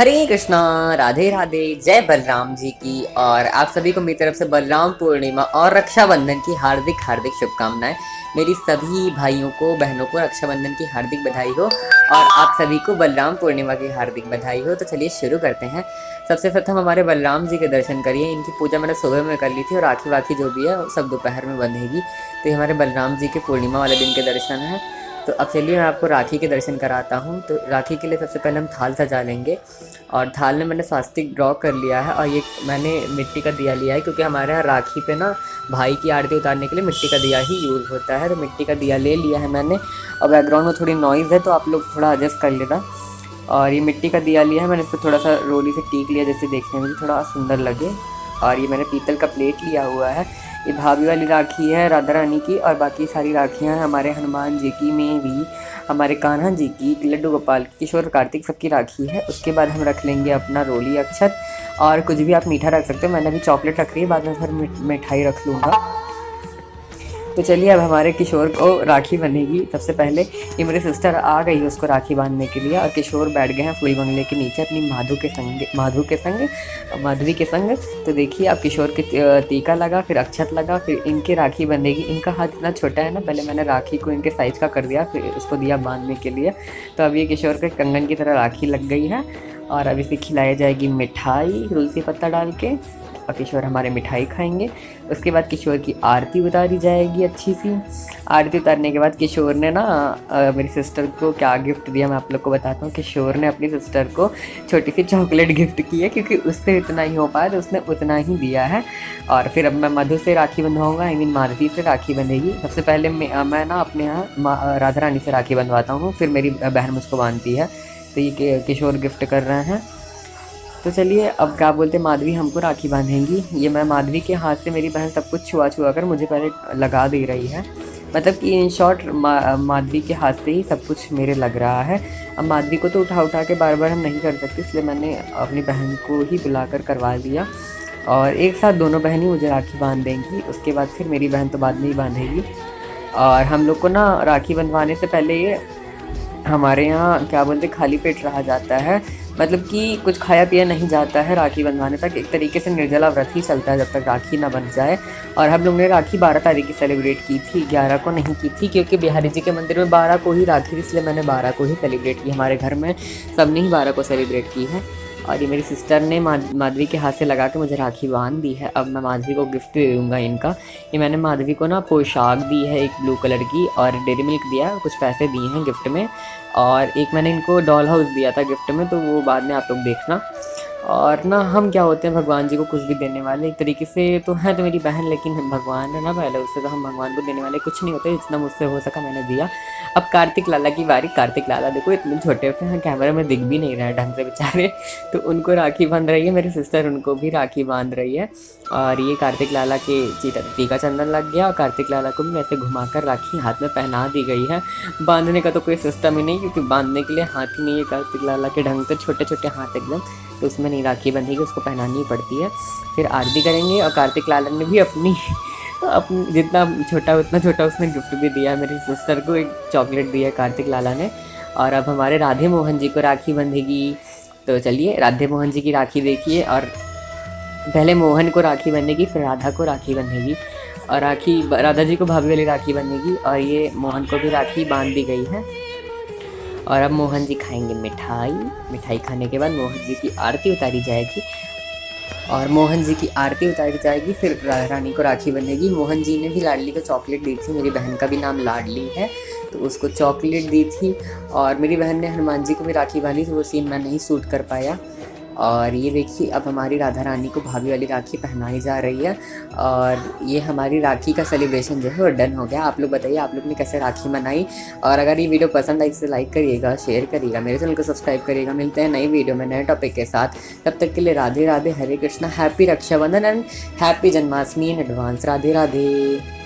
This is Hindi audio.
हरे कृष्णा, राधे राधे, जय बलराम जी की। और आप सभी को मेरी तरफ से बलराम पूर्णिमा और रक्षाबंधन की हार्दिक हार्दिक शुभकामनाएं। मेरी सभी भाइयों को बहनों को रक्षाबंधन की हार्दिक बधाई हो और आप सभी को बलराम पूर्णिमा की हार्दिक बधाई हो। तो चलिए शुरू करते हैं। सबसे प्रथम हमारे बलराम जी के दर्शन करिए। इनकी पूजा मैंने सुबह में कर ली थी और राखी वाखी जो भी है सब दोपहर में बंधेगी। तो ये हमारे बलराम जी के पूर्णिमा वाले दिन के दर्शन हैं। तो अब चलिए मैं आपको राखी के दर्शन कराता हूँ। तो राखी के लिए सबसे पहले हम थाल सजा लेंगे और थाल में मैंने स्वास्तिक ड्रॉ कर लिया है और ये मैंने मिट्टी का दिया लिया है क्योंकि हमारे यहाँ राखी पे ना भाई की आरती उतारने के लिए मिट्टी का दिया ही यूज़ होता है। तो मिट्टी का दिया ले लिया है मैंने। और बैकग्राउंड में थोड़ी नॉइज़ है तो आप लोग थोड़ा एडजस्ट कर लेना। और ये मिट्टी का दिया लिया है मैंने, इसको थोड़ा सा रोली से टीक लिया जिससे देखने में भी थोड़ा सुंदर लगे। और ये मैंने पीतल का प्लेट लिया हुआ है। ये भाभी वाली राखी है राधा रानी की और बाकी सारी राखियाँ हैं हमारे हनुमान जी की, मेरी, हमारे कान्हा जी की, लड्डू गोपाल की, किशोर कार्तिक सबकी राखी है। उसके बाद हम रख लेंगे अपना रोली अक्षत और कुछ भी आप मीठा रख सकते हो। मैंने अभी चॉकलेट रख रही है, बाद में फिर मिठाई रख लूँगा। तो चलिए अब हमारे किशोर को राखी बनेगी। सबसे पहले ये मेरी सिस्टर आ गई है उसको राखी बांधने के लिए और किशोर बैठ गए हैं फूल बंगले के नीचे अपनी माधवी के संग। तो देखिए अब किशोर के टीका लगा, फिर अक्षत लगा, फिर इनके राखी बंधेगी। इनका हाथ इतना छोटा है ना, पहले मैंने राखी को इनके साइज़ का कर दिया, फिर उसको दिया बांधने के लिए। तो अब ये किशोर के कंगन की तरह राखी लग गई है और अब इसे खिलाई जाएगी मिठाई तुलसी पत्ता डाल के और किशोर हमारे मिठाई खाएंगे। उसके बाद किशोर की आरती उतारी जाएगी अच्छी सी। आरती उतारने के बाद किशोर ने ना मेरी सिस्टर को क्या गिफ्ट दिया मैं आप लोग को बताता हूँ। किशोर ने अपनी सिस्टर को छोटी सी चॉकलेट गिफ्ट की है क्योंकि उससे इतना ही हो पाया तो उसने उतना ही दिया है। और फिर अब मैं मधु से राखी बंधवाऊँगा, आई मीन माधवी से राखी बंधेगी। सबसे पहले मैं ना अपने यहाँ राधा रानी से राखी बंधवाता हूँ, फिर मेरी बहन मुझको बांधती है। तो ये किशोर गिफ्ट कर रहे हैं। तो चलिए अब क्या बोलते माधवी हमको राखी बांधेंगी। ये मैं माधवी के हाथ से मेरी बहन सब कुछ छुआ छुआ कर मुझे पहले लगा दे रही है। मतलब कि इन शॉर्ट माधवी के हाथ से ही सब कुछ मेरे लग रहा है। अब माधवी को तो उठा उठा के बार बार हम नहीं कर सकते, इसलिए मैंने अपनी बहन को ही बुलाकर करवा दिया और एक साथ दोनों बहन ही मुझे राखी बांध देंगी। उसके बाद फिर मेरी बहन तो बाद में ही बांधेगी। और हम लोग को ना राखी बंधवाने से पहले ये हमारे यहाँ क्या बोलते खाली पेट रहा जाता है, मतलब कि कुछ खाया पिया नहीं जाता है राखी बंधवाने तक। एक तरीके से निर्जला व्रत ही चलता है जब तक राखी ना बन जाए। और हम लोग ने राखी 12 तारीख की सेलिब्रेट की थी, 11 को नहीं की थी क्योंकि बिहारी जी के मंदिर में 12 को ही राखी थी, इसलिए मैंने 12 को ही सेलिब्रेट की। हमारे घर में सबने ही 12 को सेलिब्रेट की है। और ये मेरी सिस्टर ने माधवी के हाथ से लगा के मुझे राखी बांध दी है। अब मैं माधवी को गिफ्ट दे दूँगा इनका। ये मैंने माधवी को ना पोशाक दी है एक ब्लू कलर की और डेयरी मिल्क दिया है, कुछ पैसे दिए हैं गिफ्ट में। और एक मैंने इनको डॉल हाउस दिया था गिफ्ट में, तो वो बाद में आप लोग देखना। और ना हम क्या होते हैं भगवान जी को कुछ भी देने वाले एक तरीके से तो है तो मेरी बहन, लेकिन भगवान है ना पहले, उससे तो हम भगवान को देने वाले कुछ नहीं होते। जितना मुझसे हो सका मैंने दिया। अब कार्तिक लाला की बारी। कार्तिक लाला देखो इतने छोटे से हैं, कैमरे में दिख भी नहीं रहे हैं ढंग से बेचारे। तो उनको राखी बांध रही है मेरी सिस्टर, उनको भी राखी बांध रही है। और ये कार्तिक लाला के टीका चंदन लग गया और कार्तिक लाला को भी वैसे घुमाकर राखी हाथ में पहना दी गई है। बांधने का तो कोई सिस्टम ही नहीं क्योंकि बांधने के लिए हाथ ही नहीं है कार्तिक लाला के ढंग से, छोटे छोटे हाथ एकदम, तो उसमें नहीं राखी बंधेगी, उसको पहनानी ही पड़ती है। फिर आरती करेंगे और कार्तिक लाला ने भी अपनी जितना छोटा उतना छोटा उसने गिफ्ट भी दिया मेरी सिस्टर को, एक चॉकलेट दिया कार्तिक लाला ने। और अब हमारे राधे मोहन जी को राखी बंधेगी। तो चलिए राधे मोहन जी की राखी देखिए। और पहले मोहन को राखी बंधेगी, फिर राधा को राखी बंधेगी और राधा जी को भाभी वाली राखी बंधेगी और ये मोहन को भी राखी बांध दी गई है। और अब मोहन जी खाएंगे मिठाई। मिठाई खाने के बाद मोहन जी की आरती उतारी जाएगी और मोहन जी की आरती उतारी जाएगी, फिर रानी को राखी बंधेगी। मोहन जी ने भी लाडली को चॉकलेट दी थी, मेरी बहन का भी नाम लाडली है तो उसको चॉकलेट दी थी। और मेरी बहन ने हनुमान जी को भी राखी बांधी, तो वो सीन मैं नहीं शूट कर पाया। और ये देखिए अब हमारी राधा रानी को भाभी वाली राखी पहनाई जा रही है। और ये हमारी राखी का सेलिब्रेशन जो है वो डन हो गया। आप लोग बताइए आप लोग ने कैसे राखी मनाई। और अगर ये वीडियो पसंद आई तो लाइक करिएगा, शेयर करिएगा, मेरे चैनल को सब्सक्राइब करिएगा। मिलते हैं नई वीडियो में नए टॉपिक के साथ। तब तक के लिए Radhe Radhe, Hare Krishna, happy Rakshabandhan and happy Janmashtami in advance. Radhe Radhe.